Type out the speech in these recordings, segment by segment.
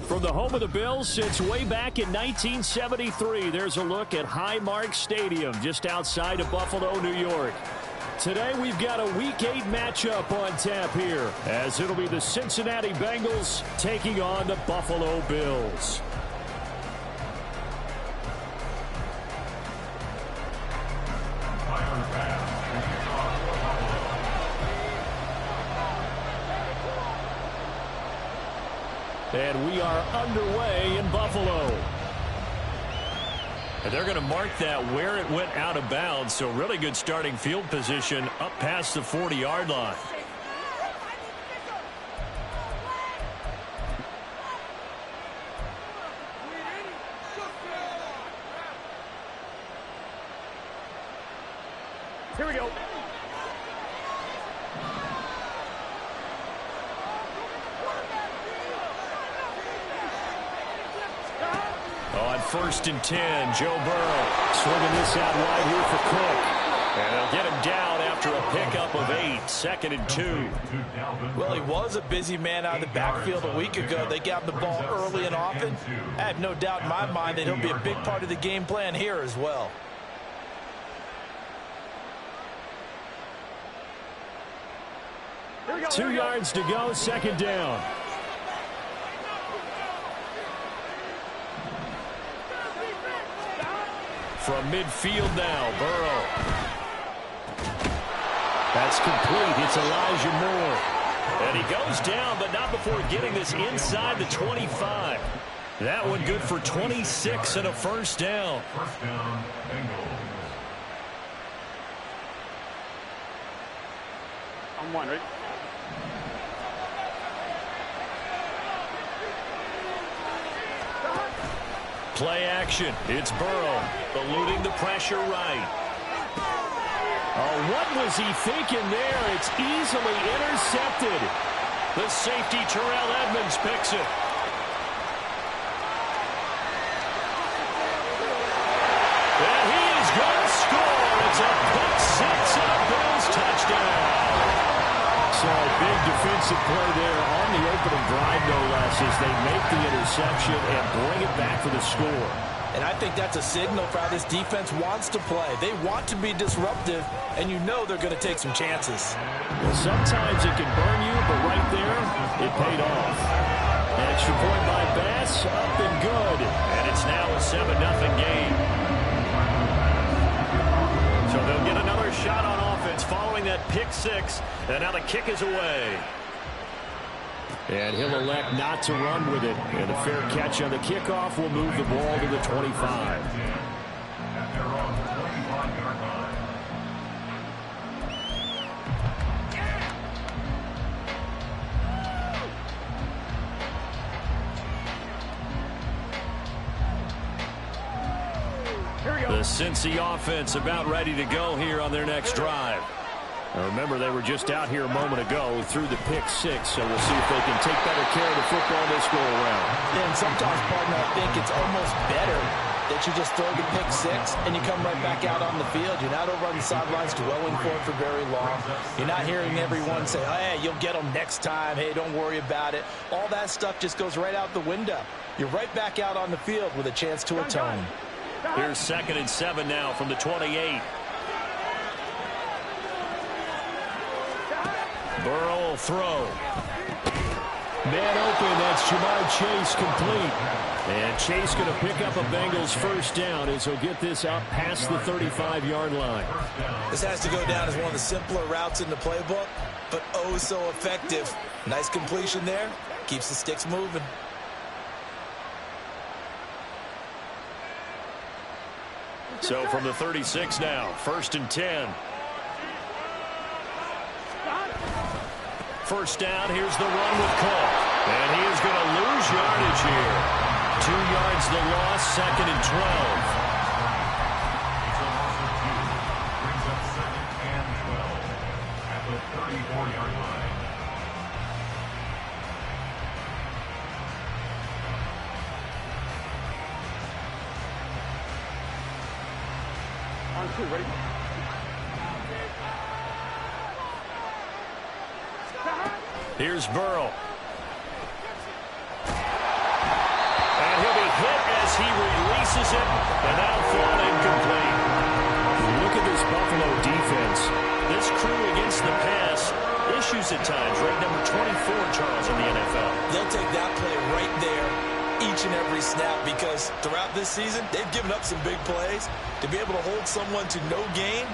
From the home of the Bills since way back in 1973, there's a look at Highmark Stadium just outside of Buffalo, New York. Today we've got a Week 8 matchup on tap here, as it'll be the Cincinnati Bengals taking on the Buffalo Bills. And we are underway in Buffalo. And they're going to mark that where it went out of bounds. So really good starting field position up past the 40-yard line. Here we go. On 1st and 10, Joe Burrow swinging this out wide here for Cook. And they'll get him down after a pickup of 8, 2nd and 2. Well, he was a busy man out of the backfield a week ago. They got him the ball early and often. I have no doubt in my mind that he'll be a big part of the game plan here as well. Here we go. 2 yards to go, 2nd down. From midfield now, Burrow. That's complete. It's Elijah Moore. And he goes down, but not before getting this inside the 25. That one good for 26 and a 1st down. First down, Bengal. On 1, right? Play action. It's Burrow eluding the pressure right. Oh, what was he thinking there? It's easily intercepted. The safety, Terrell Edmonds, picks it. And he is going to score. It's a pick 6 and a Bills touchdown. So a big defensive play there on the opening drive, no less, as they make the interception and bring it back for the score. And I think that's a signal for how this defense wants to play. They want to be disruptive, and you know they're going to take some chances. Well, sometimes it can burn you, but right there, it paid off. Extra point by Bass, up and good. And it's now a 7-0 game. So they'll get another shot on offense following that pick 6. And now the kick is away. And he'll elect not to run with it. And a fair catch on the kickoff will move the ball to the 25. The Cincy offense about ready to go here on their next drive. Now remember, they were just out here a moment ago through the pick 6, so we'll see if they can take better care of the football this go around. Yeah, and sometimes, partner, I think it's almost better that you just throw the pick 6 and you come right back out on the field. You're not over on the sidelines dwelling for it for very long. You're not hearing everyone say, oh, hey, you'll get them next time. Hey, don't worry about it. All that stuff just goes right out the window. You're right back out on the field with a chance to atone. Here's 2nd and 7 now from the 28. Burrow will throw. Man open, that's Jamar Chase complete. And Chase going to pick up a Bengals 1st down as he'll get this up past the 35-yard line. This has to go down as one of the simpler routes in the playbook, but oh so effective. Nice completion there. Keeps the sticks moving. So from the 36 now, 1st and 10. 1st down, here's the run with Cook. And he is going to lose yardage here. 2 yards the loss, 2nd and 12. Brings up 2nd and 12 at the 34-yard line. On 2, ready? Here's Burrow. He releases it, and that'll fall incomplete. Look at this Buffalo defense. This crew against the pass, issues at times. Ranked number 24, Charles, in the NFL. They'll take that play right there each and every snap because throughout this season, they've given up some big plays. To be able to hold someone to no gain,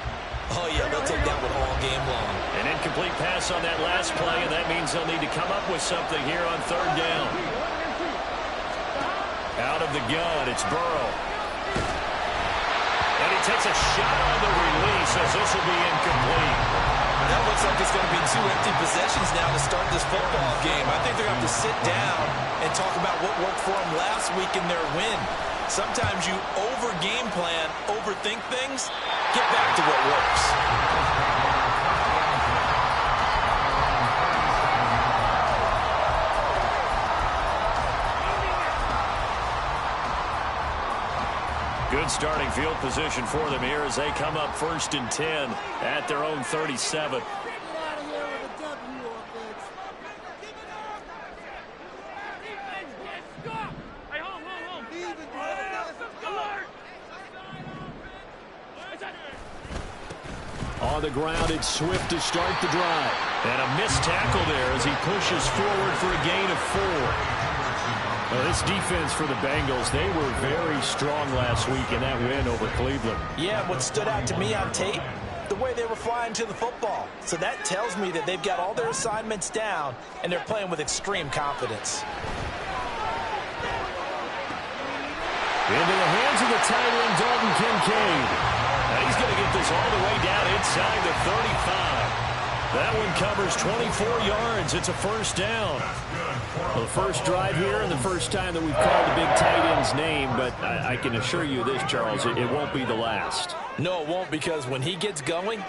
oh, yeah, they'll take that one all game long. An incomplete pass on that last play, and that means they'll need to come up with something here on third down. Out of the gun, it's Burrow. And he takes a shot on the release as this will be incomplete. That looks like it's going to be 2 empty possessions now to start this football game. I think they're going to have to sit down and talk about what worked for them last week in their win. Sometimes you over-game plan, overthink things, get back to what works. Good starting field position for them here as they come up 1st and 10 at their own 37. On the ground, it's Swift to start the drive. And a missed tackle there as he pushes forward for a gain of 4. Well, this defense for the Bengals, they were very strong last week in that win over Cleveland. Yeah, what stood out to me on tape, the way they were flying to the football. So that tells me that they've got all their assignments down, and they're playing with extreme confidence. Into the hands of the tight end, Dalton Kincaid. Now he's going to get this all the way down inside the 35. That one covers 24 yards. It's a first down. Well, the first drive here and the first time that we've called the big tight end's name, but I can assure you this, Charles, it won't be the last. No, it won't, because when he gets going,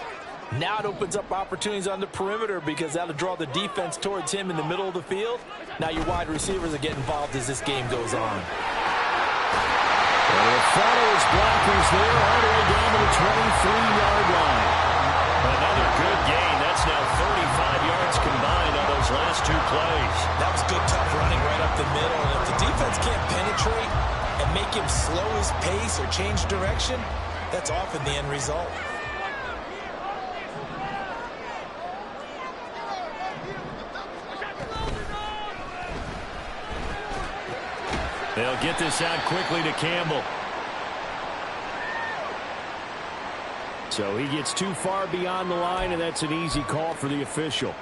now it opens up opportunities on the perimeter because that'll draw the defense towards him in the middle of the field. Now your wide receivers will get involved as this game goes on. Well, the follows blockers there all the way down to the 23-yard line. Another good gain. That's now 35 yards combined on those last 2 plays. That was good, tough running right up the middle. And if the defense can't penetrate and make him slow his pace or change direction, that's often the end result. They'll get this out quickly to Campbell. So he gets too far beyond the line, and that's an easy call for the official.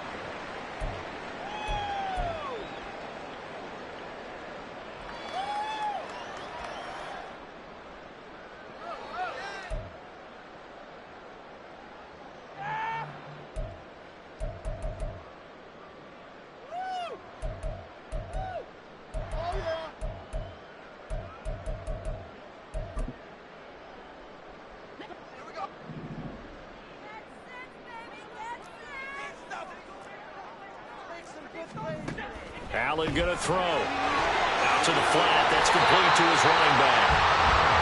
Allen going to throw. Out to the flat. That's complete to his running back.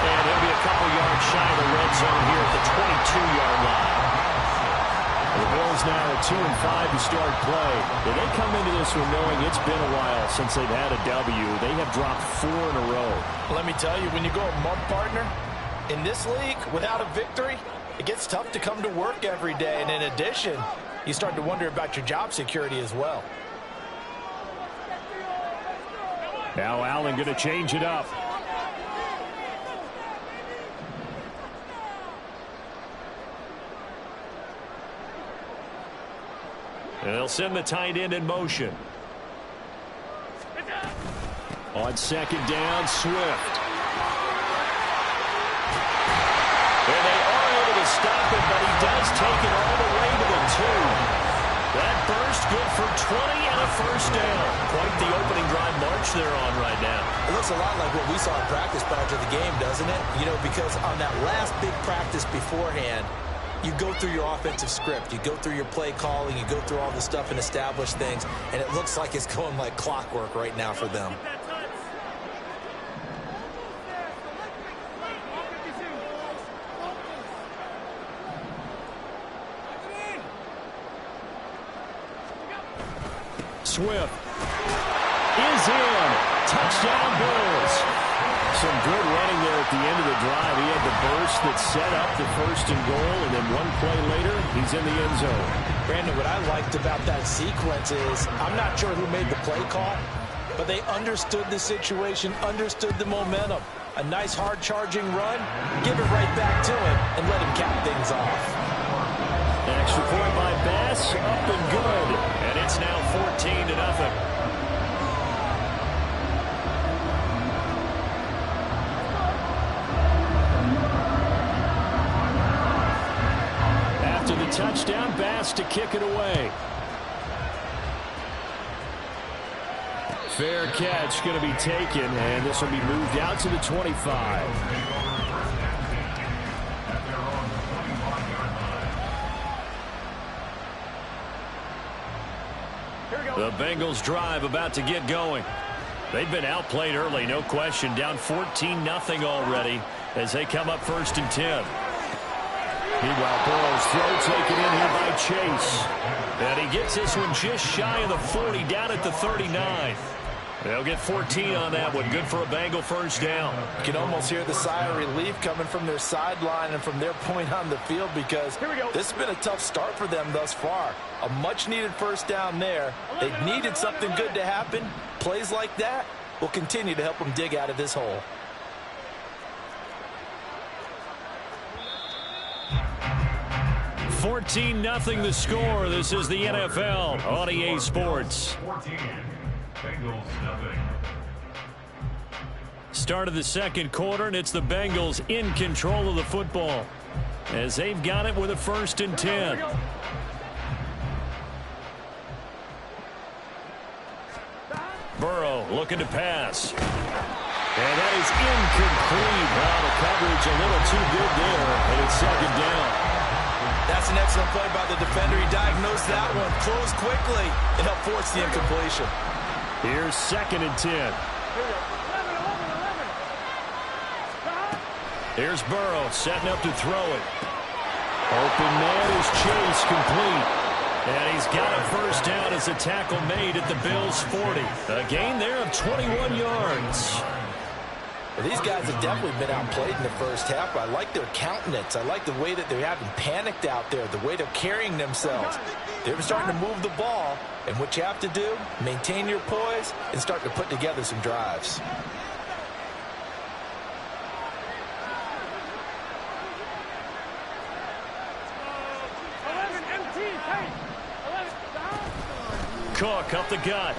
And he'll be a couple yards shy of the red zone here at the 22-yard line. The Bills now at 2-5 to start play. If they come into this one knowing it's been a while since they've had a W, they have dropped 4 in a row. Let me tell you, when you go a month, partner, in this league, without a victory, it gets tough to come to work every day. And in addition, you start to wonder about your job security as well. Now Allen going to change it up. They'll send the tight end in motion. On second down, Swift. And they are able to stop it, but he does take it all the way to the 2. That burst good for 20 and a first down. Quite the opening drive march they're on right now. It looks a lot like what we saw in practice prior to the game, doesn't it? You know, because on that last big practice beforehand, you go through your offensive script. You go through your play calling. You go through all the stuff and establish things. And it looks like it's going like clockwork right now for them. Swift is in. Touchdown Bills. Some good running there at the end of the drive. He had the burst that set up the 1st and goal, and then one play later, he's in the end zone. Brandon, what I liked about that sequence is I'm not sure who made the play call, but they understood the situation, understood the momentum. A nice hard-charging run, give it right back to him, and let him cap things off. An extra point by Bass, up and good. And it's now 14-0. After the touchdown, Bass to kick it away. Fair catch going to be taken, and this will be moved out to the 25. The Bengals drive about to get going. They've been outplayed early, no question. Down 14-0 already as they come up 1st and 10. Meanwhile, Burrow's throw taken in here by Chase. And he gets this one just shy of the 40, down at the 39. They'll get 14 on that one. Good for a Bengal 1st down. You can almost hear the sigh of relief coming from their sideline and from their point on the field, because this has been a tough start for them thus far. A much-needed 1st down there. They needed something good to happen. Plays like that will continue to help them dig out of this hole. $14-0 the score. This is the NFL on EA Sports. 14. Bengals nothing. Start of the 2nd quarter, and it's the Bengals in control of the football as they've got it with a 1st and 10. Burrow looking to pass. And that is incomplete. Wow, the coverage a little too good there, and it's 2nd down. That's an excellent play by the defender. He diagnosed that one, closed quickly, and helped force the incompletion. Here's 2nd and 10. Here's Burrow setting up to throw it. Open man is Chase, complete. And he's got a 1st down as a tackle made at the Bills' 40. A gain there of 21 yards. Well, these guys have definitely been outplayed in the 1st half. I like their countenance. I like the way that they're having panicked out there, the way they're carrying themselves. They're starting to move the ball, and what you have to do, maintain your poise and start to put together some drives. Cook up the gut.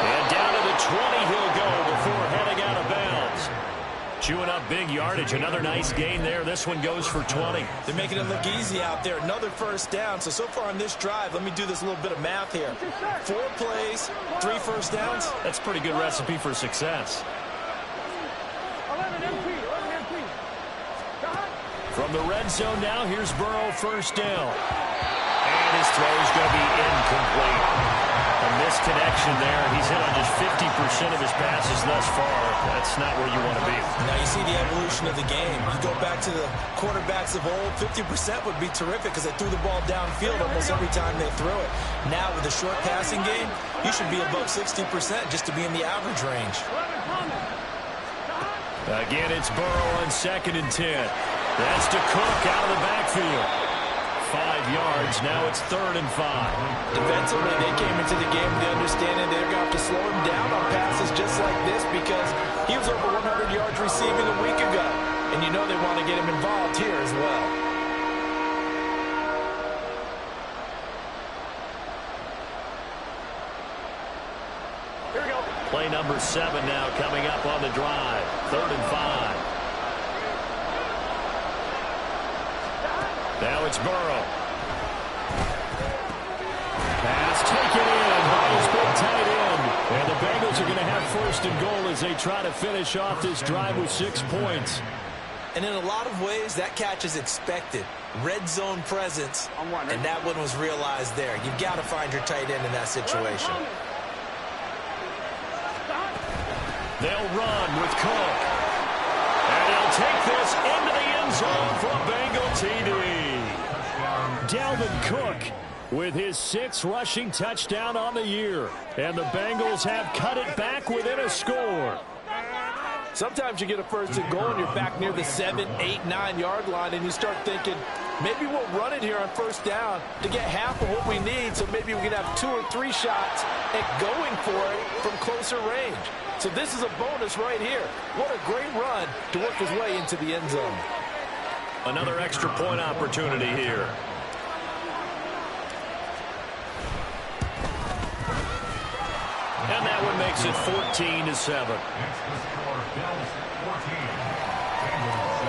And down to the 20 he'll go before heading out of bounds. Chewing up big yardage. Another nice gain there. This one goes for 20. They're making it look easy out there. Another 1st down. So far on this drive, let me do this little bit of math here. 4 plays, 3 1st downs. That's a pretty good recipe for success. From the red zone now, here's Burrow 1st down. And his throw's going to be incomplete. A misconnection there. He's hit on just 50% of his passes thus far. That's not where you want to be. Now you see the evolution of the game. You go back to the quarterbacks of old, 50% would be terrific because they threw the ball downfield almost every time they threw it. Now with the short passing game, you should be above 60% just to be in the average range. Again, it's Burrow on 2nd and 10. That's to Cook out of the backfield. 5 yards. Now it's 3rd and 5. Defensively, they came into the game with the understanding they're going to have to slow him down on passes just like this because he was over 100 yards receiving a week ago. And you know they want to get him involved here as well. Here we go. Play number 7 now coming up on the drive. 3rd and 5. Now it's Burrow. Pass taken in by his big tight end. And the Bengals are going to have 1st and goal as they try to finish off this drive with 6 points. And in a lot of ways, that catch is expected. Red zone presence, and that one was realized there. You've got to find your tight end in that situation. They'll run with Cook. And he'll take this into the end zone for a Bengal TD. Dalvin Cook with his 6th rushing touchdown on the year. And the Bengals have cut it back within a score. Sometimes you get a first and goal and you're back near the 7, 8, 9-yard line and you start thinking, maybe we'll run it here on first down to get half of what we need, so maybe we can have 2 or 3 shots at going for it from closer range. So this is a bonus right here. What a great run to work his way into the end zone. Another extra point opportunity here. And that one makes it 14-7. That's the score. Bills 14. Bengals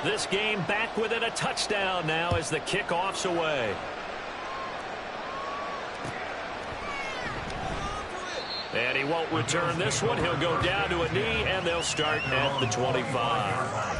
7. This game back within a touchdown now as the kickoff's away. And he won't return this one. He'll go down to a knee, and they'll start at the 25.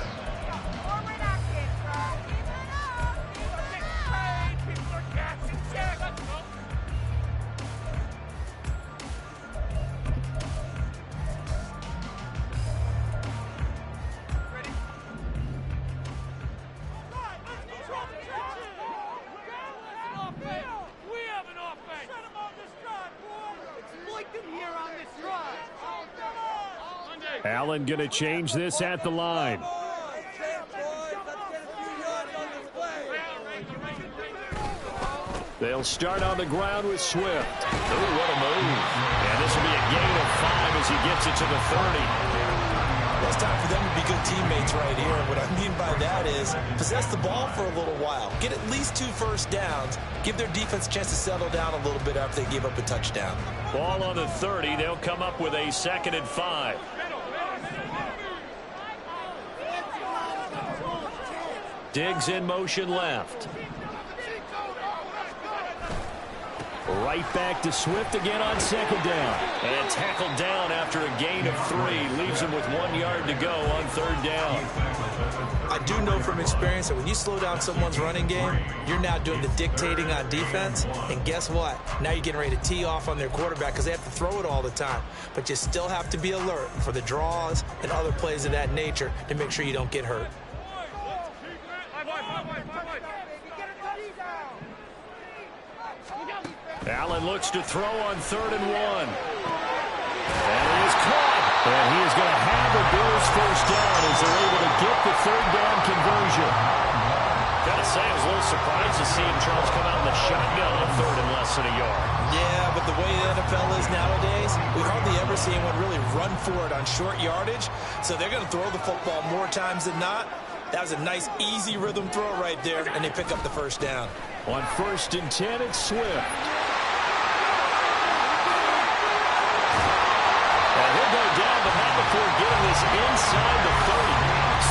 Allen going to change this at the line. They'll start on the ground with Swift. Oh, what a move. And this will be a gain of 5 as he gets it to the 30. It's time for them to be good teammates right here. What I mean by that is possess the ball for a little while. Get at least 2 first downs. Give their defense a chance to settle down a little bit after they give up a touchdown. Ball on the 30. They'll come up with a 2nd and 5. Diggs in motion left. Right back to Swift again on 2nd down. And tackled down after a gain of 3. Leaves him with 1 yard to go on 3rd down. I do know from experience that when you slow down someone's running game, you're now doing the dictating on defense. And guess what? Now you're getting ready to tee off on their quarterback because they have to throw it all the time. But you still have to be alert for the draws and other plays of that nature to make sure you don't get hurt. Allen looks to throw on 3rd and 1. And it is caught. And he is going to have the Bills first down as they're able to get the 3rd down conversion. Gotta say, I was a little surprised to see him, Charles, come out in the shotgun on 3rd and less than a yard. Yeah, but the way the NFL is nowadays, we hardly ever see anyone really run for it on short yardage. So they're going to throw the football more times than not. That was a nice, easy rhythm throw right there, and they pick up the first down. On 1st and 10, it's Swift. He'll go down, but not before getting this inside the 30.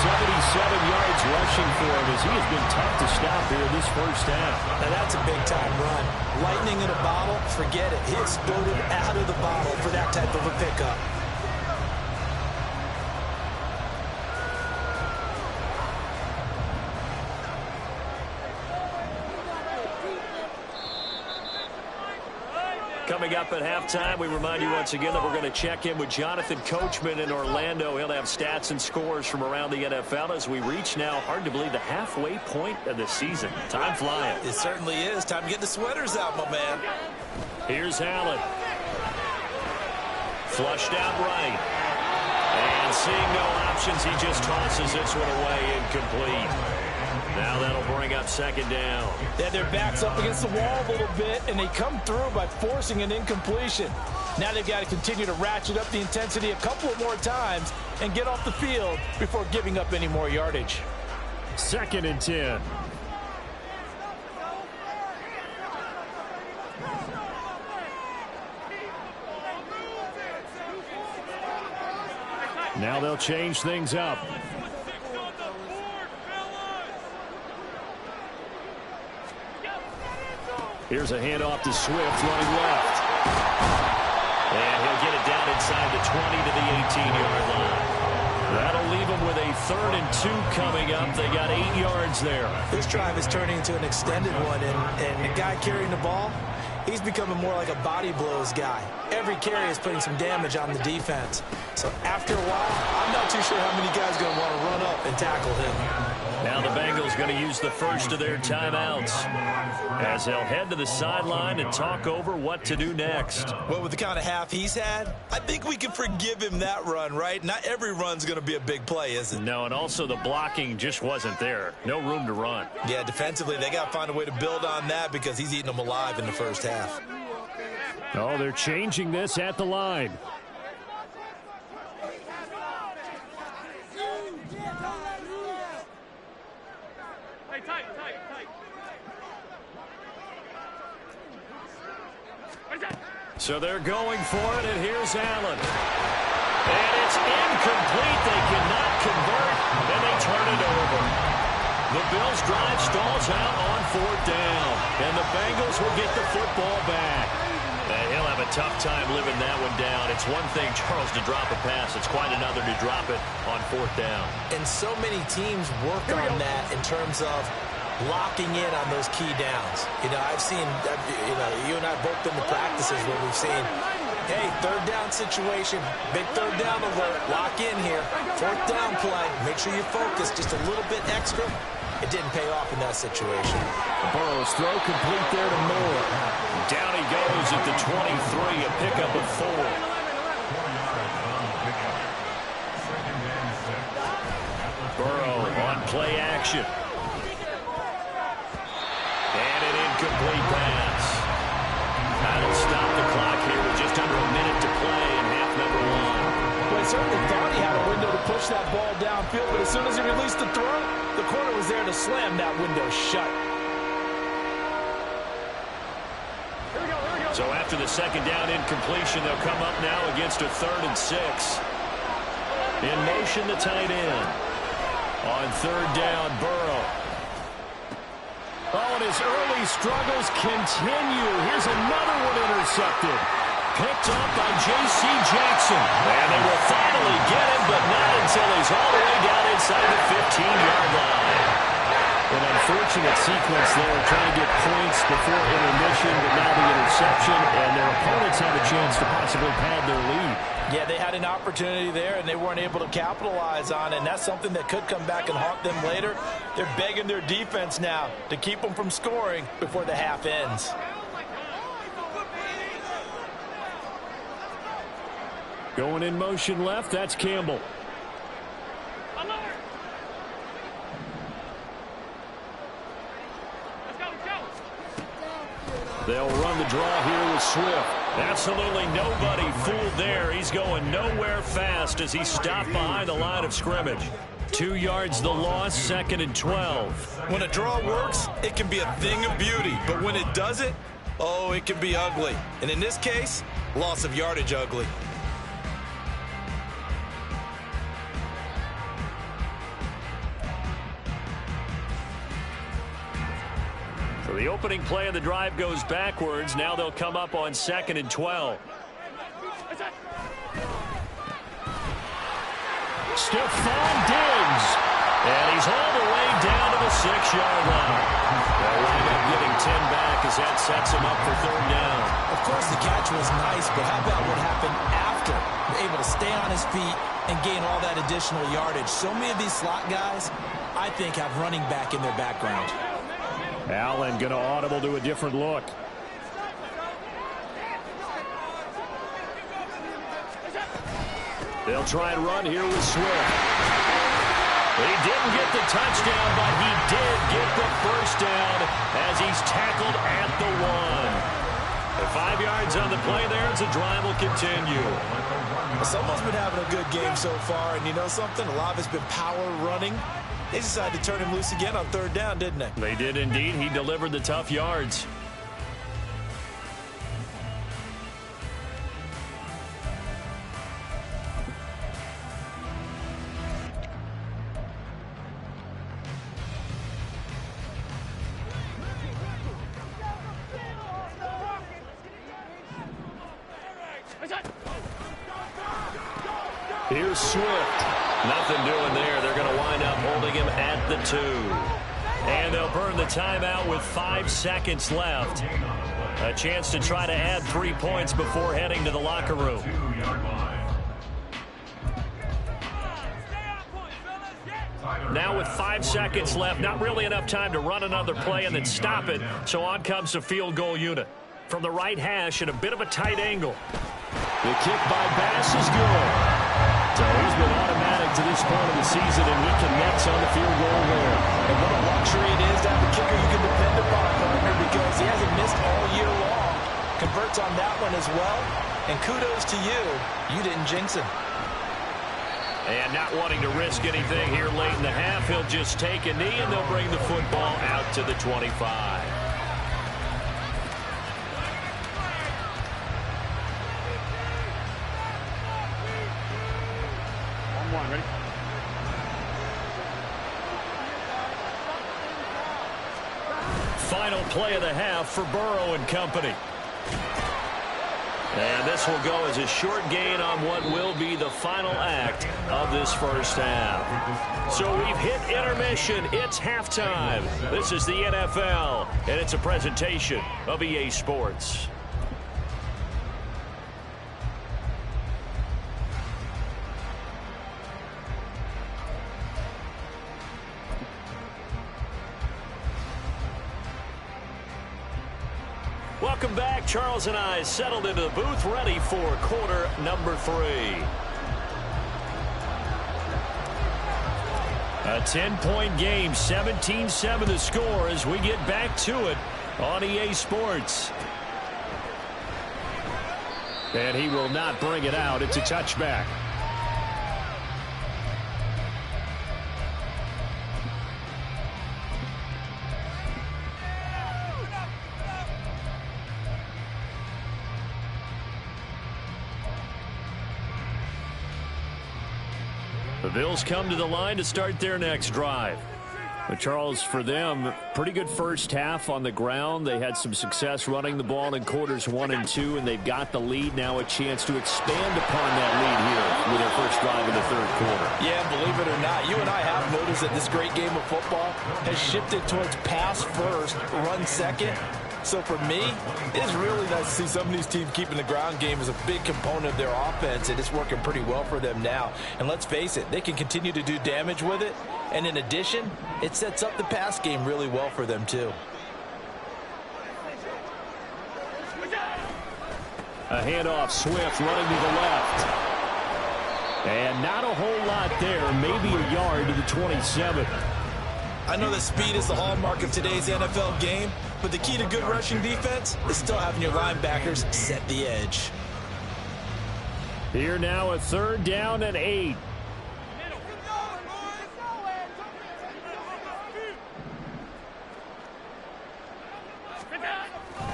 77 yards rushing for him as he has been tough to stop here this first half. Now that's a big-time run. Lightning in a bottle, forget it. He exploded out of the bottle for that type of a pickup. Coming up at halftime, we remind you once again that we're going to check in with Jonathan Coachman in Orlando. He'll have stats and scores from around the NFL as we reach now, hard to believe, the halfway point of the season. Time flying. It certainly is. Time to get the sweaters out, my man. Here's Allen. Flushed out right. And seeing no options, he just tosses this one away incomplete. Now that'll bring up 2nd down. They had their backs up against the wall a little bit, and they come through by forcing an incompletion. Now they've got to continue to ratchet up the intensity a couple of more times and get off the field before giving up any more yardage. 2nd and 10. Now they'll change things up. Here's a handoff to Swift running left. And he'll get it down inside the 20 to the 18-yard line. That'll leave them with a 3rd and 2 coming up. They got 8 yards there. This drive is turning into an extended one, and the guy carrying the ball, he's becoming more like a body blows guy. Every carry is putting some damage on the defense. So after a while, I'm not too sure how many guys are going to want to run up and tackle him. Now the Bengals going to use the first of their timeouts as they'll head to the sideline and talk over what to do next. Well, with the kind of half he's had, I think we can forgive him that run, right? Not every run's going to be a big play, is it? No, and also the blocking just wasn't there. No room to run. Yeah, defensively, they got to find a way to build on that because he's eating them alive in the first half. Oh, they're changing this at the line. So they're going for it, and here's Allen. And it's incomplete. They cannot convert, and they turn it over. The Bills' drive stalls out on 4th down, and the Bengals will get the football back. He'll have a tough time living that one down. It's one thing, Charles, to drop a pass. It's quite another to drop it on 4th down. And so many teams work on that in terms of locking in on those key downs. You know, I've seen, you and I both been to practices where we've seen, hey, 3rd down situation, big 3rd down alert, lock in here, 4th down play, make sure you focus just a little bit extra. It didn't pay off in that situation. Burrow's throw complete there to Moore. Down he goes at the 23, a pickup of 4. Burrow on play action. And an incomplete pass. That'll stop the clock here with just under a minute to play in half number 1. Well, he certainly thought he had a window to push that ball downfield, but as soon as he released the throw, the corner was there to slam that window shut. So after the 2nd down incompletion, they'll come up now against a 3rd and 6. In motion, the tight end. On 3rd down, Burrow. Oh, and his early struggles continue. Here's another one intercepted. Picked up by J.C. Jackson. And they will finally get him, but not until he's all the way down inside the 15-yard line. An unfortunate sequence there, trying to get points before intermission, but now the interception, and their opponents have a chance to possibly pad their lead. Yeah, they had an opportunity there, and they weren't able to capitalize on it, and that's something that could come back and haunt them later. They're begging their defense now to keep them from scoring before the half ends. Going in motion left, that's Campbell. They'll run the draw here with Swift. Absolutely nobody fooled there. He's going nowhere fast as he stopped behind the line of scrimmage. 2 yards the loss, 2nd and 12. When a draw works, it can be a thing of beauty. But when it doesn't, oh, it can be ugly. And in this case, loss of yardage ugly. So the opening play of the drive goes backwards. Now they'll come up on 2nd and 12. Stephon Diggs. And he's all the way down to the 6-yard line. They'll wind up getting 10 back as that sets him up for 3rd down. Of course, the catch was nice, but how about what happened after? Able to stay on his feet and gain all that additional yardage. So many of these slot guys, I think, have running back in their background. Allen going to audible to a different look. They'll try and run here with Swift. He didn't get the touchdown, but he did get the first down as he's tackled at the 1. 5 yards on the play there as the drive will continue. Someone's been having a good game so far, and you know something? A lot of it's been power running. They decided to turn him loose again on 3rd down, didn't they? They did indeed. He delivered the tough yards. Here's Swift. Nothing doing there. They're going to wind up holding him at the 2. And they'll burn the timeout with 5 seconds left. A chance to try to add 3 points before heading to the locker room. Tyler Now with 5 seconds left, not really enough time to run another play and then stop it. So on comes the field goal unit. From the right hash at a bit of a tight angle. The kick by Bass is good. So he's been automatic to this point of the season, and he connects on the field goal there. And what a luxury it is to have a kicker you can depend upon, partner, because he hasn't missed all year long. Converts on that one as well. And kudos to you. You didn't jinx him. And not wanting to risk anything here late in the half, he'll just take a knee, and they'll bring the football out to the 25. Ready? Final play of the half for Burrow and company. And this will go as a short gain on what will be the final act of this first half. So we've hit intermission. It's halftime. This is the NFL, and it's a presentation of EA Sports. Welcome back. Charles and I settled into the booth, ready for quarter number 3. A 10-point game, 17-7 the score as we get back to it on EA Sports. And he will not bring it out. It's a touchback. The Bills come to the line to start their next drive. But Charles, for them, pretty good first half on the ground. They had some success running the ball in quarters 1 and 2, and they've got the lead now, a chance to expand upon that lead here with their first drive in the third quarter. Yeah, believe it or not, you and I have noticed that this great game of football has shifted towards pass first, run second. So for me, it's really nice to see some of these teams keeping the ground game as a big component of their offense, and it's working pretty well for them now. And let's face it, they can continue to do damage with it. And in addition, it sets up the pass game really well for them too. A handoff, Swift running to the left. And not a whole lot there, maybe a yard to the 27. I know that speed is the hallmark of today's NFL game, but the key to good rushing defense is still having your linebackers set the edge. Here now, a 3rd down and 8.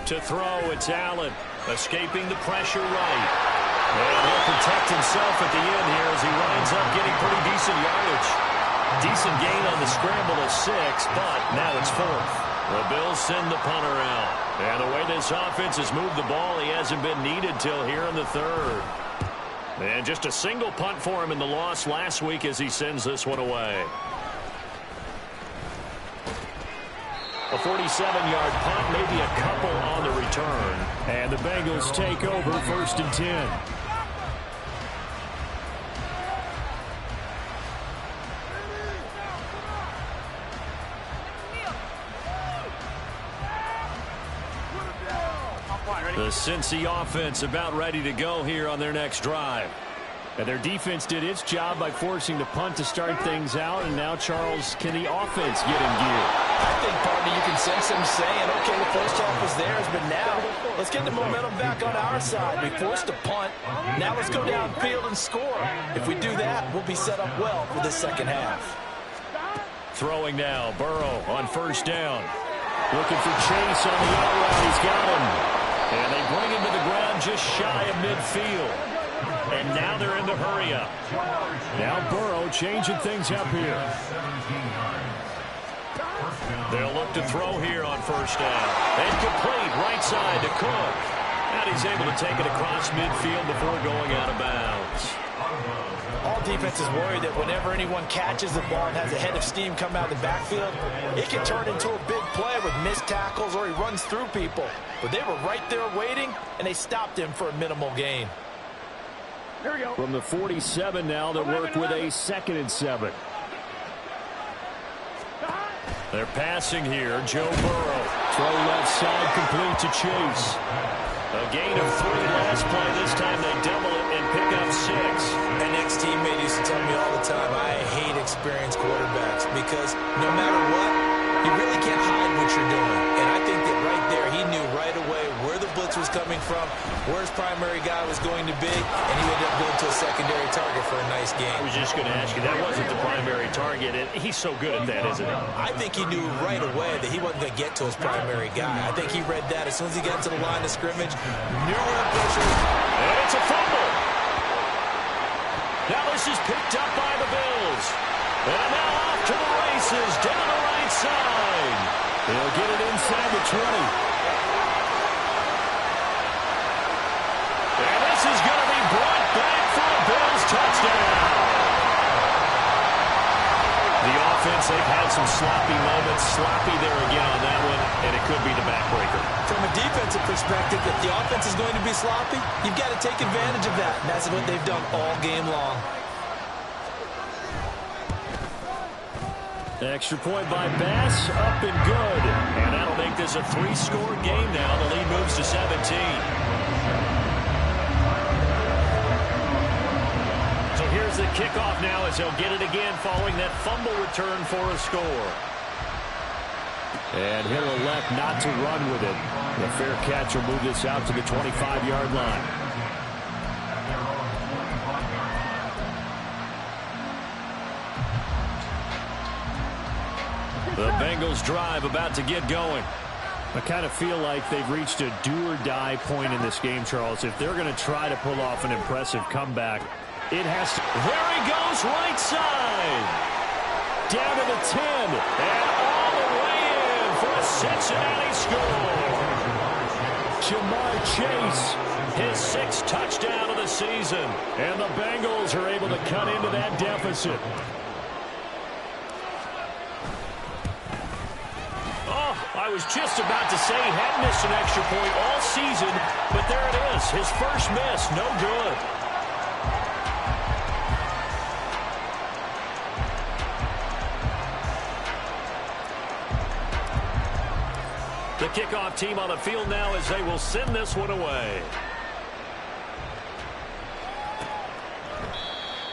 To throw, it's Allen, escaping the pressure right. And he'll protect himself at the end here as he winds up getting pretty decent yardage. Decent gain on the scramble of 6, but now it's 4th. The Bills send the punter out. And the way this offense has moved the ball, he hasn't been needed till here in the 3rd. And just a single punt for him in the loss last week as he sends this one away. A 47-yard punt, maybe a couple on the return. And the Bengals take over 1st and 10. The Cincy offense about ready to go here on their next drive. And their defense did its job by forcing the punt to start things out. And now, Charles, can the offense get in gear? I think, partner, you can sense them saying, okay, the first half was theirs, but now let's get the momentum back on our side. We forced a punt. Now let's go downfield and score. If we do that, we'll be set up well for this second half. Throwing now, Burrow on 1st down. Looking for Chase on the out route. He's got him. And they bring him to the ground just shy of midfield. And now they're in the hurry up. Now Burrow changing things up here. They'll look to throw here on 1st down. And complete right side to Cook. And he's able to take it across midfield before going out of bounds. All defenses worry that whenever anyone catches the ball and has a head of steam come out of the backfield, it can turn into a big play with missed tackles or he runs through people. But they were right there waiting, and they stopped him for a minimal gain. From the 47 now, they'll work with a 2nd and 7. They're passing here. Joe Burrow. Throw left side, complete to Chase. A gain of 3 last play. This time they double it and pick up 6. An ex-teammate used to tell me all the time, I hate experienced quarterbacks because no matter what, you really can't hide what you're doing. And I think that right there, he knew right away where the blitz was coming from, where his primary guy was going to be, and he ended up going to a secondary target for a nice game. I was just going to ask you, that wasn't the primary target, and he's so good at that, isn't he? I think he knew right away that he wasn't going to get to his primary guy. I think he read that as soon as he got to the line of scrimmage, knew where the pressure was. And it's a fumble. Now this is picked up by the Bills. And now off to the races, down the right side. He'll get it inside the 20. And this is going to be brought back for a Bills touchdown. The offense, they've had some sloppy moments. Sloppy there again on that one, and it could be the backbreaker. From a defensive perspective, if the offense is going to be sloppy, you've got to take advantage of that. And that's what they've done all game long. Extra point by Bass, up and good. And that'll make this a 3-score game now. The lead moves to 17. So here's the kickoff now as they'll get it again following that fumble return for a score. And he'll elect not to run with it. The fair catch will move this out to the 25-yard line. The Bengals drive about to get going. I kind of feel like they've reached a do-or-die point in this game, Charles. If they're going to try to pull off an impressive comeback, it has to. There he goes, right side. Down to the 10. And all the way in for a Cincinnati score. Jamar Chase, his 6th touchdown of the season. And the Bengals are able to cut into that deficit. I was just about to say he hadn't missed an extra point all season, but there it is. His first miss, no good. The kickoff team on the field now as they will send this one away.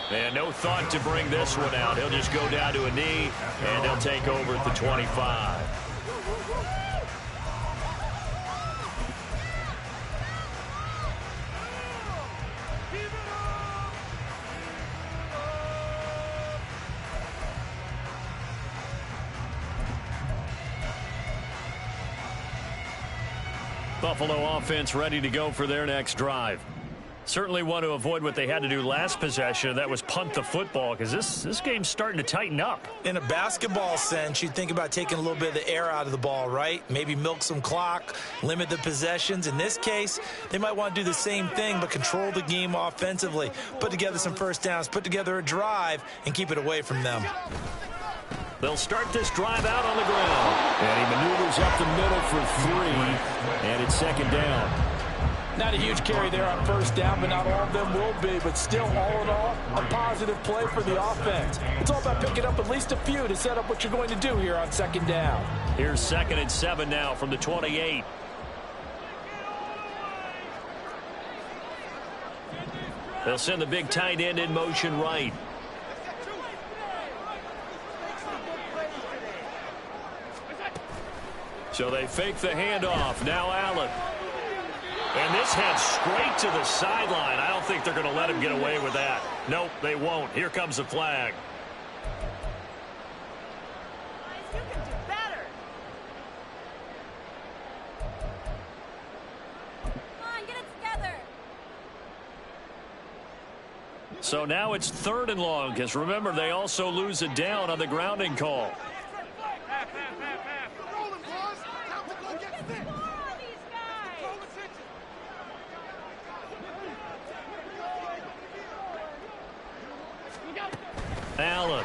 And no thought to bring this one out. He'll just go down to a knee, and they'll take over at the 25. Buffalo offense ready to go for their next drive. Certainly want to avoid what they had to do last possession. That was punt the football, because this game's starting to tighten up. In a basketball sense, you think about taking a little bit of the air out of the ball, right? Maybe milk some clock, limit the possessions. In this case, they might want to do the same thing, but control the game offensively. Put together some first downs, put together a drive, and keep it away from them. They'll start this drive out on the ground. And he maneuvers up the middle for 3, and it's 2nd down. Not a huge carry there on first down, but not all of them will be. But still, all in all, a positive play for the offense. It's all about picking up at least a few to set up what you're going to do here on 2nd down. Here's 2nd and 7 now from the 28. They'll send the big tight end in motion right. So they fake the handoff. Now Allen. And this heads straight to the sideline. I don't think they're going to let him get away with that. Nope, they won't. Here comes the flag. You can do better. Come on, get it together. So now it's 3rd and long, because remember, they also lose a down on the grounding call. Allen.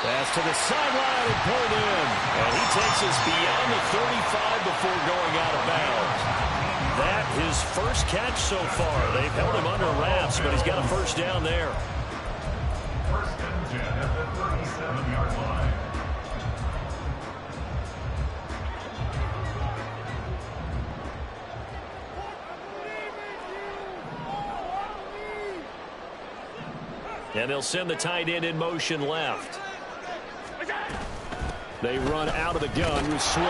Pass to the sideline and pulled in. And he takes us beyond the 35 before going out of bounds. That his first catch so far. They've held him under wraps, but he's got a first down there. 1st and 10 at the 7-yard line. And they'll send the tight end in motion left. They run out of the gun with Swift.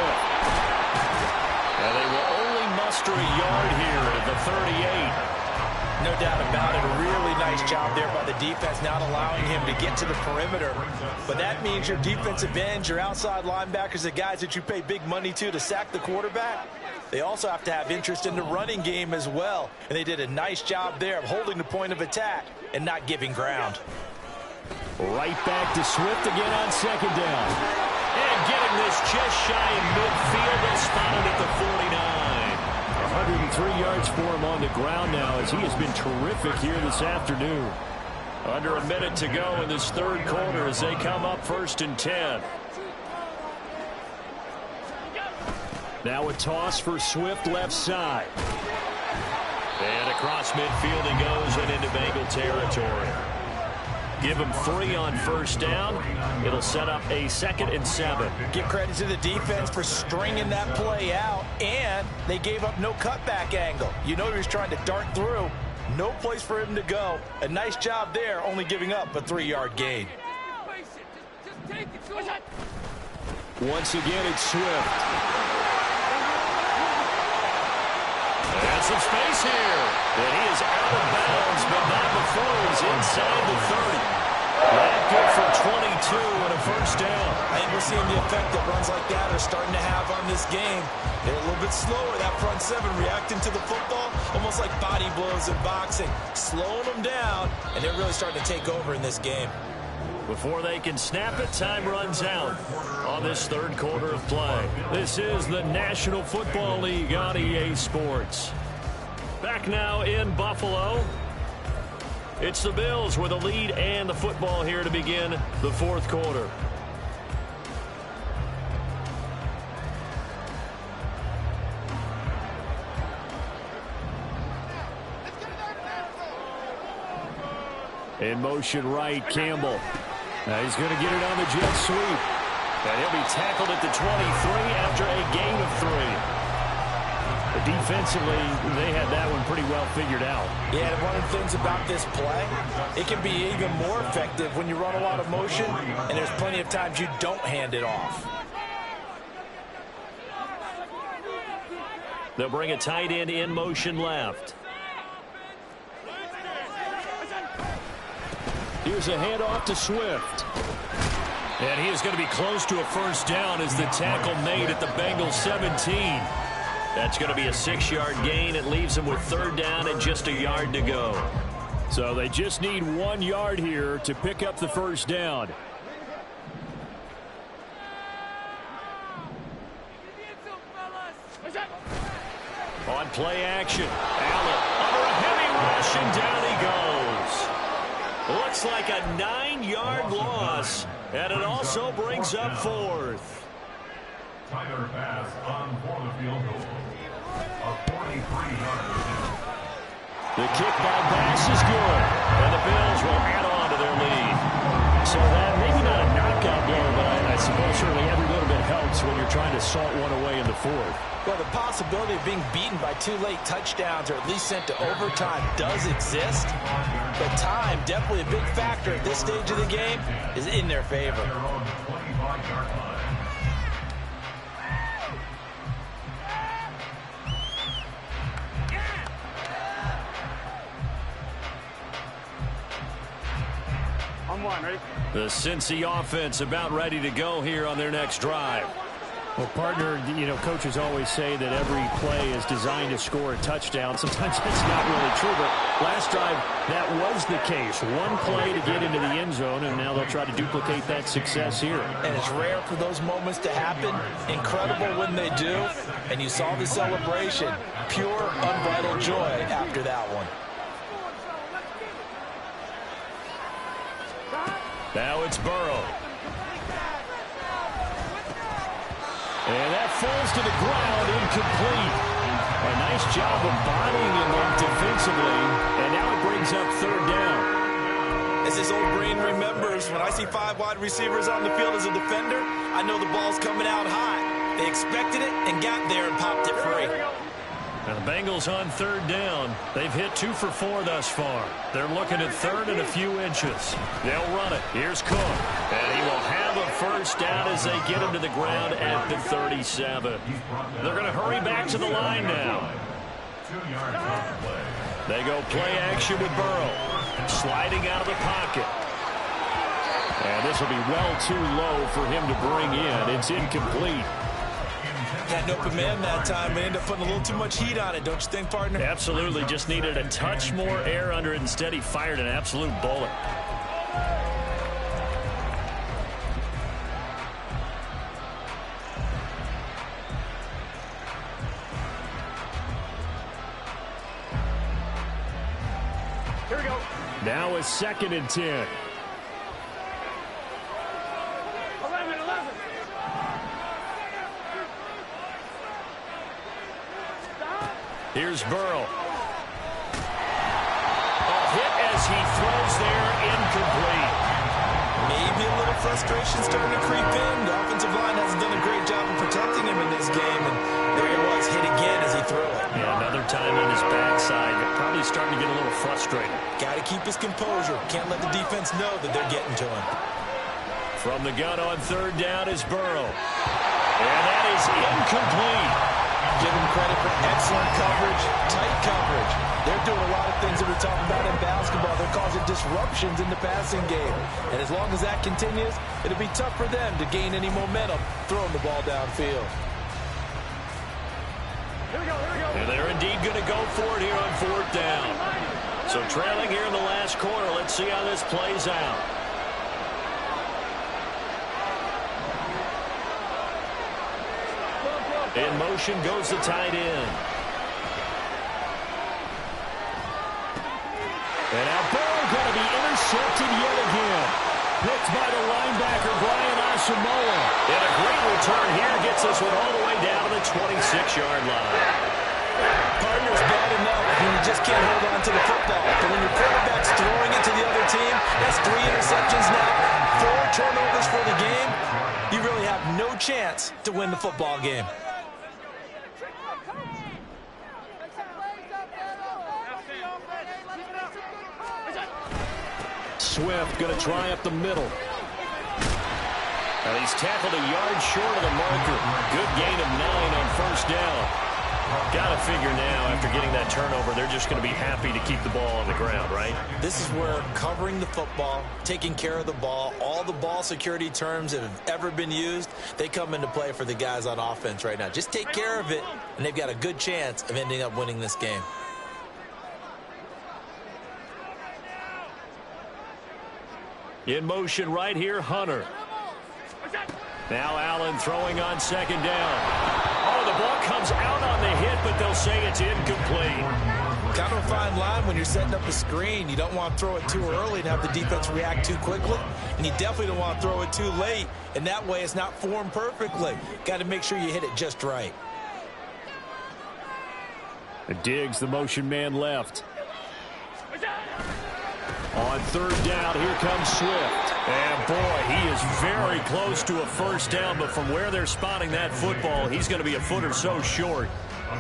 And they will only muster a yard here at the 38. No doubt about it. A really nice job there by the defense, not allowing him to get to the perimeter. But that means your defensive ends, your outside linebackers, the guys that you pay big money to sack the quarterback, they also have to have interest in the running game as well. And they did a nice job there of holding the point of attack and not giving ground. Right back to Swift again on second down. And getting this just shy of midfield. They spotted at the 49. 103 yards for him on the ground now as he has been terrific here this afternoon. Under a minute to go in this third quarter as they come up 1st and 10. Now a toss for Swift left side. And across midfield he goes and into Bengal territory. Give him 3 on 1st down. It'll set up a 2nd and 7. Give credit to the defense for stringing that play out, and they gave up no cutback angle. You know he was trying to dart through. No place for him to go. A nice job there, only giving up a 3-yard gain. Once again, it's Swift. And some space here. And he is out of bounds, but not before he's inside the 30. That good for 22 and a 1st down. I think we're seeing the effect that runs like that are starting to have on this game. They're a little bit slower, that front 7, reacting to the football, almost like body blows in boxing, slowing them down, and they're really starting to take over in this game. Before they can snap it, time runs out on this third quarter of play. This is the National Football League on EA Sports. Back now in Buffalo. It's the Bills with a lead and the football here to begin the 4th quarter. In motion right, Campbell. Now he's going to get it on the jet sweep. And he'll be tackled at the 23 after a gain of 3. But defensively, they had that one pretty well figured out. Yeah, and one of the things about this play, it can be even more effective when you run a lot of motion, and there's plenty of times you don't hand it off. They'll bring a tight end in motion left. Here's a handoff to Swift. And he is going to be close to a 1st down as the tackle made at the Bengals 17. That's going to be a 6-yard gain. It leaves him with 3rd down and just a yard to go. So they just need 1 yard here to pick up the 1st down. On play action, Allen under a heavy rush, and down he goes. Looks like a 9-yard loss, and it also brings up 4th. Tyler pass on for the field goal. A 43-yard attempt. The kick by Bass is good, and the Bills will add on to their lead. So that maybe not a knockout blow, but I suppose certainly every little bit helps when you're trying to salt one away in the 4th. Well, the possibility of being beaten by 2 late touchdowns or at least sent to overtime does exist. But time, definitely a big factor at this stage of the game, is in their favor. The Cincy offense about ready to go here on their next drive. Well, partner, coaches always say that every play is designed to score a touchdown. Sometimes that's not really true, but last drive, that was the case. One play to get into the end zone, and now they'll try to duplicate that success here. And it's rare for those moments to happen. Incredible when they do. And you saw the celebration. Pure, unbridled joy after that one. Now it's Burrow. And that falls to the ground, incomplete. A nice job of bodying him there defensively, and now it brings up 3rd down. As his old brain remembers, when I see 5 wide receivers on the field as a defender, I know the ball's coming out high. They expected it and got there and popped it free. And the Bengals on third down. They've hit 2 for 4 thus far. They're looking at third and a few inches. They'll run it. Here's Cook. And he will have a first down as they get him to the ground at the 37. They're going to hurry back to the line now. 2 yards on the play. They go play action with Burrow. Sliding out of the pocket. And this will be well too low for him to bring in. It's incomplete. Had an open man that time, but ended up putting a little too much heat on it, don't you think, partner? Absolutely. Just needed a touch more air under it. Instead, he fired an absolute bullet. Here we go. Now it's 2nd and 10. 11. Here's Burrow. A hit as he throws there, incomplete. Maybe a little frustration starting to creep in. The offensive line hasn't done a great job of protecting him in this game, and there he was, hit again as he threw it. Yeah, another time on his backside. Probably starting to get a little frustrated. Got to keep his composure. Can't let the defense know that they're getting to him. From the gun on third down is Burrow. And that is incomplete. Give him credit for excellent coverage, tight coverage. They're doing a lot of things that we talk about in basketball. They're causing disruptions in the passing game. And as long as that continues, it'll be tough for them to gain any momentum throwing the ball downfield. Here we go. And they're indeed going to go for it here on 4th down. So trailing here in the last quarter. Let's see how this plays out. In motion goes the tight end. And now Burrow going to be intercepted yet again. Picked by the linebacker, Brian Asamoah. And a great return here gets us one all the way down to the 26-yard line. Partner's bad enough when you just can't hold on to the football. But when your quarterback's throwing it to the other team, that's 3 interceptions now, 4 turnovers for the game. You really have no chance to win the football game. Swift going to try up the middle. And he's tackled a yard short of the marker. Good gain of 9 on first down. Got to figure now, after getting that turnover, they're just going to be happy to keep the ball on the ground, right? This is where covering the football, taking care of the ball, all the ball security terms that have ever been used, they come into play for the guys on offense right now. Just take care of it, and they've got a good chance of ending up winning this game. In motion right here, Hunter. Now Allen throwing on 2nd down. Oh, the ball comes out on the hit, but they'll say it's incomplete. Kind of a fine line when you're setting up a screen. You don't want to throw it too early and have the defense react too quickly. And you definitely don't want to throw it too late. And that way it's not formed perfectly. Got to make sure you hit it just right. Diggs, the motion man left. On 3rd down, here comes Swift. And, boy, he is very close to a first down, but from where they're spotting that football, he's going to be a foot or so short.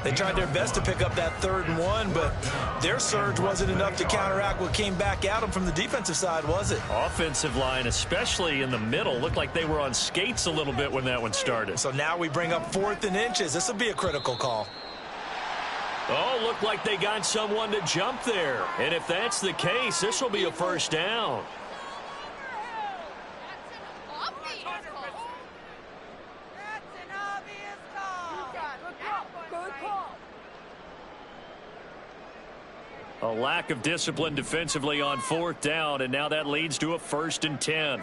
They tried their best to pick up that 3rd and 1, but their surge wasn't enough to counteract what came back at them from the defensive side, was it? Offensive line, especially in the middle, looked like they were on skates a little bit when that one started. So now we bring up 4th and inches. This will be a critical call. Oh, looked like they got someone to jump there. And if that's the case, this will be a first down. A lack of discipline defensively on 4th down, and now that leads to a 1st and 10.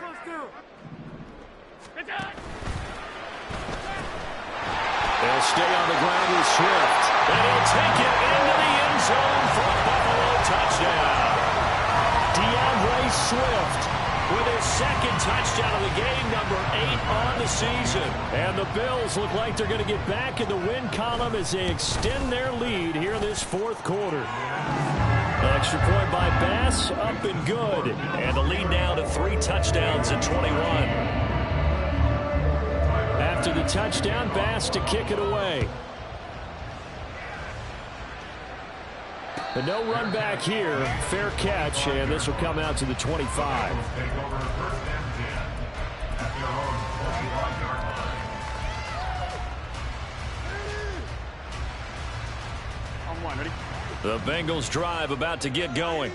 They'll stay on the ground with Swift. And he'll take it into the end zone for a Buffalo touchdown. DeAndre Swift with his 2nd touchdown of the game, number 8 on the season. And the Bills look like they're going to get back in the win column as they extend their lead here in this 4th quarter. Extra point by Bass, up and good. And the lead now to 3 touchdowns at 21. After the touchdown, Bass to kick it away. And no run back here. Fair catch, and this will come out to the 25. The Bengals drive about to get going.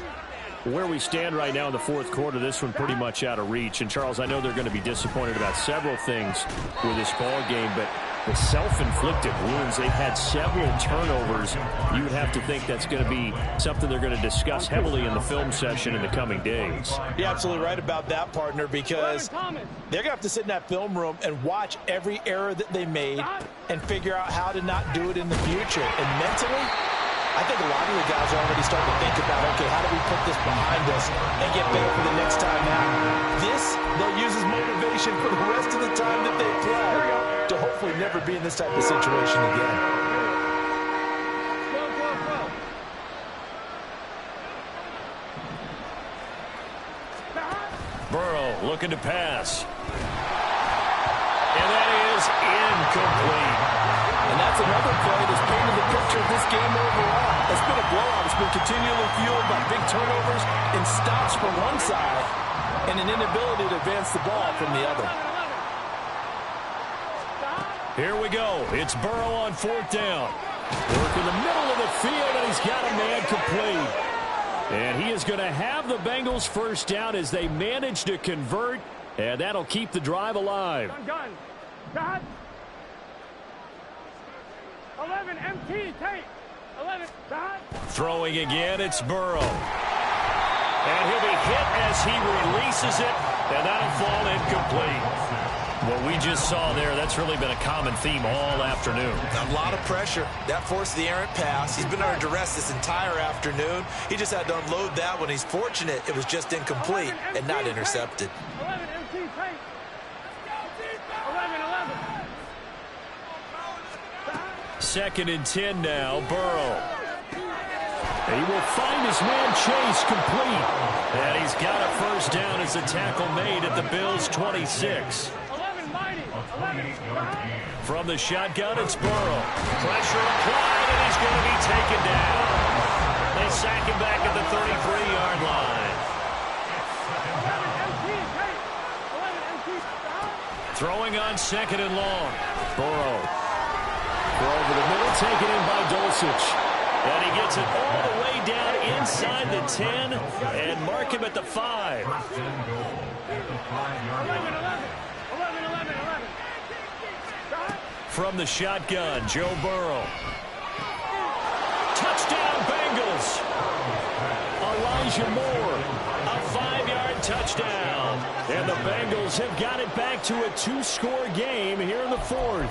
Where we stand right now in the fourth quarter, this one pretty much out of reach. And, Charles, I know they're going to be disappointed about several things with this ball game, but the self-inflicted wounds, they've had several turnovers. You would have to think that's going to be something they're going to discuss heavily in the film session in the coming days. You're absolutely right about that, partner, because they're going to have to sit in that film room and watch every error that they made and figure out how to not do it in the future. And mentally, I think a lot of the guys are already starting to think about, okay, how do we put this behind us and get better for the next time out? This, they'll use as motivation for the rest of the time that they play to hopefully never be in this type of situation again. Burrow looking to pass. And that is incomplete. And that's another play that's painted the picture of this game overall. It's been a blowout. It's been continually fueled by big turnovers and stops from one side and an inability to advance the ball from the other. Here we go. It's Burrow on 4th down. Work in the middle of the field, and he's got a man complete. And he is going to have the Bengals first down as they manage to convert, and that'll keep the drive alive. Gun. Got. 11 MT tape. 11 got. Throwing again, it's Burrow. And he'll be hit as he releases it, and that'll fall incomplete. What we just saw there, that's really been a common theme all afternoon. A lot of pressure. That forced the errant pass. He's been under duress this entire afternoon. He just had to unload that one. He's fortunate it was just incomplete and not intercepted. 11 MT tape. 11. 2nd and 10 now, Burrow. He will find his man Chase complete. And he's got a first down as a tackle made at the Bills' 26. 11 mighty. 11. From the shotgun, it's Burrow. Pressure applied, and he's going to be taken down. They sack him back at the 33-yard line. 11 MT tape. 11 MT. Throwing on 2nd and long. Burrow. Throw over the middle, taken in by Dulcich. And he gets it all the way down inside the 10 and mark him at the 5. 11. From the shotgun, Joe Burrow. Touchdown, Bengals. Elijah Moore, a 5-yard touchdown. And the Bengals have got it back to a 2-score game here in the 4th.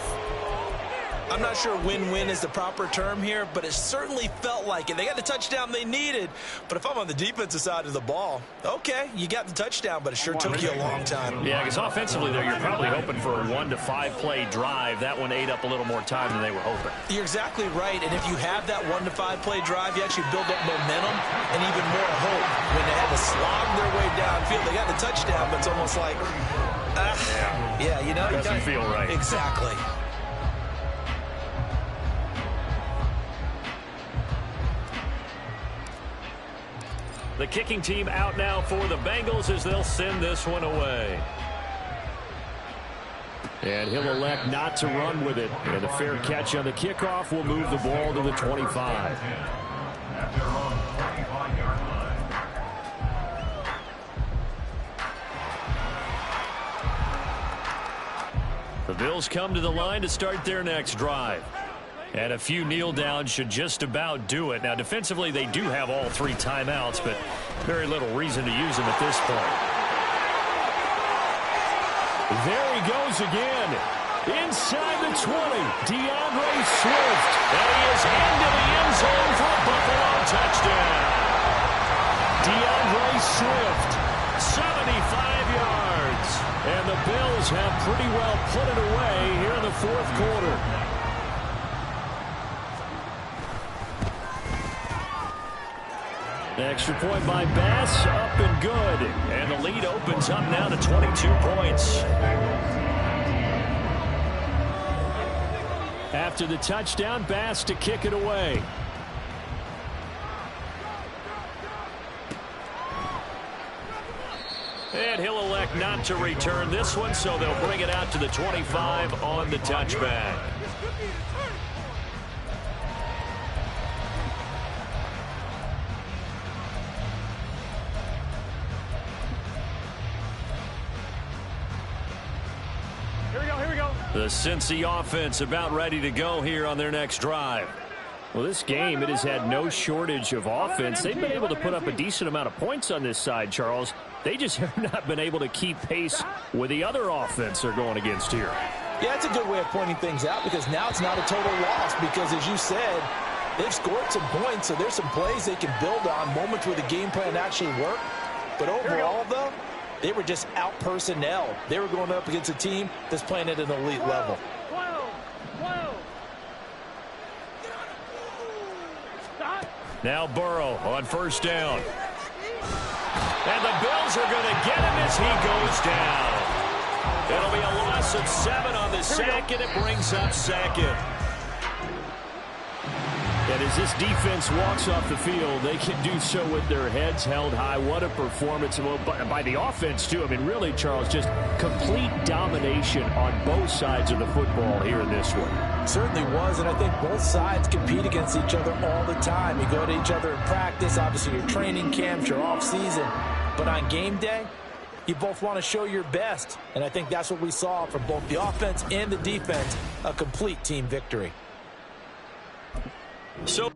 I'm not sure win-win is the proper term here, but it certainly felt like it. They got the touchdown they needed, but if I'm on the defensive side of the ball, okay, you got the touchdown, but it sure took you a long time. Yeah, because offensively there, you're probably hoping for a 1 to 5 play drive. That one ate up a little more time than they were hoping. You're exactly right, and if you have that 1 to 5 play drive, you actually build up momentum and even more hope. When they had to slog their way downfield, they got the touchdown, but it's almost like, yeah, you know. Doesn't feel right. Exactly. The kicking team out now for the Bengals as they'll send this one away. And he'll elect not to run with it. And a fair catch on the kickoff will move the ball to the 25. The Bills come to the line to start their next drive. And a few kneel downs should just about do it. Now, defensively, they do have all 3 timeouts, but very little reason to use them at this point. There he goes again. Inside the 20, DeAndre Swift. And he is into the end zone for a Buffalo touchdown. DeAndre Swift, 75 yards. And the Bills have pretty well put it away here in the 4th quarter. Extra point by Bass, up and good. And the lead opens up now to 22 points. After the touchdown, Bass to kick it away. And he'll elect not to return this one, so they'll bring it out to the 25 on the touchback. Here we go. The Cincy offense about ready to go here on their next drive. Well, this game, it has had no shortage of offense. They've been able to put up a decent amount of points on this side, Charles. They just have not been able to keep pace with the other offense they're going against here. Yeah, that's a good way of pointing things out because now it's not a total loss because, as you said, they've scored some points, so there's some plays they can build on, moments where the game plan actually worked. But overall, though, they were just out-personnel. They were going up against a team that's playing at an elite level. 12. Stop. Now Burrow on first down. And the Bills are going to get him as he goes down. It'll be a loss of 7 on the sack, and it brings up second. And as this defense walks off the field, they can do so with their heads held high. What a performance by the offense, too. I mean, really, Charles, just complete domination on both sides of the football here in this one. Certainly was, and I think both sides compete against each other all the time. You go to each other in practice, obviously your training camps, your off-season. But on game day, you both want to show your best. And I think that's what we saw from both the offense and the defense, a complete team victory. So